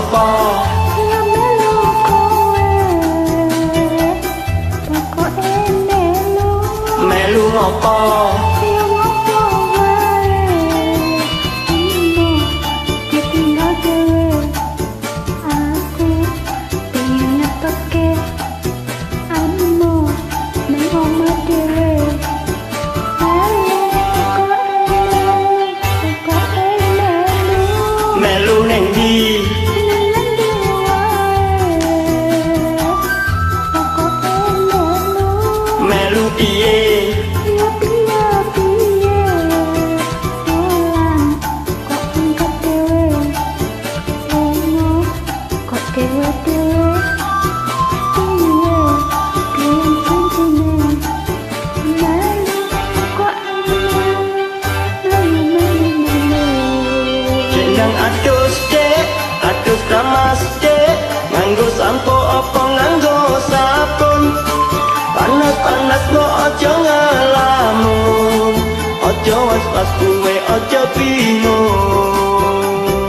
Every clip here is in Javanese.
sapa ya melu kowe pokoke melu ngopo ya ngopo wae ditinggal dhewe aku pengen ngetokake anu nang omah dhewe melu neng ndi melu piye Jendang adus dek, adus ramas dek, nganggo sampo apa nganggo sabun. Panas-panas lo ojo ngelamun, ojo was-was kuwe ojo bingung.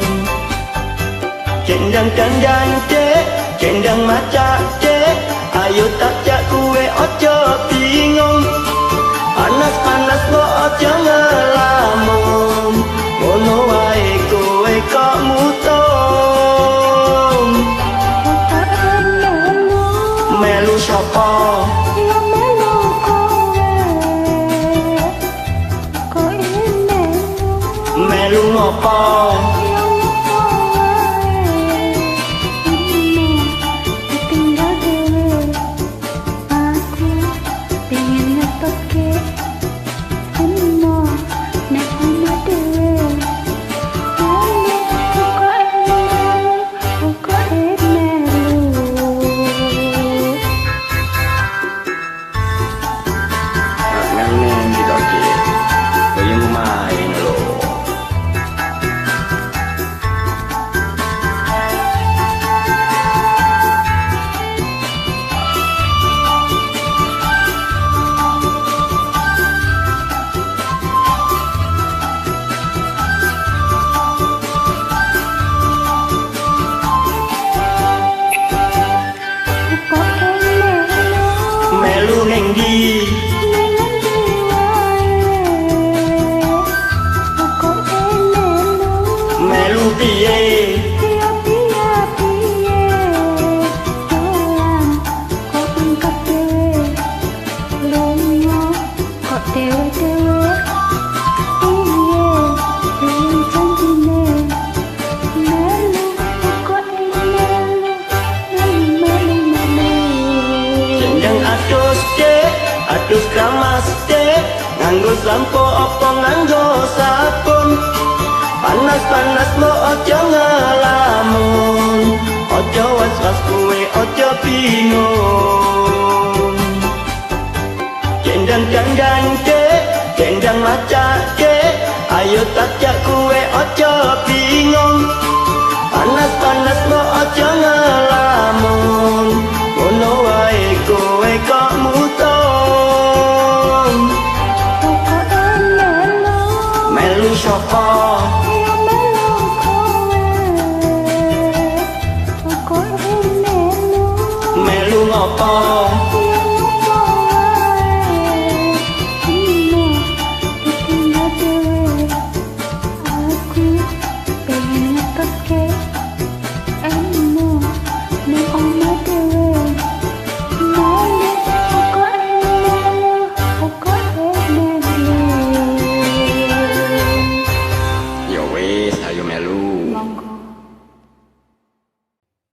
Jendang dandan dek, jendang macak dek, ayo takjak kuwe ojo bingung. Panas-panas lo ojo ngelamun, ngono wae kowe kok mutung. Melu sapa ya melu kowe kok melu ngopo ya ngopo wae ditinggal dhewe aku pengen ngetokake anu nang omah dhewe nang di doge koyo main lo. Melu neng ndi melu piye jendang adus dek, adus kramas dek, nganggo sampo apa nganggo sabun. Panas-panas lo ojo ngelamun, ojo was-was kuwe ojo bingung. Jendang dandan dek, jendang macak dek, ayo takjak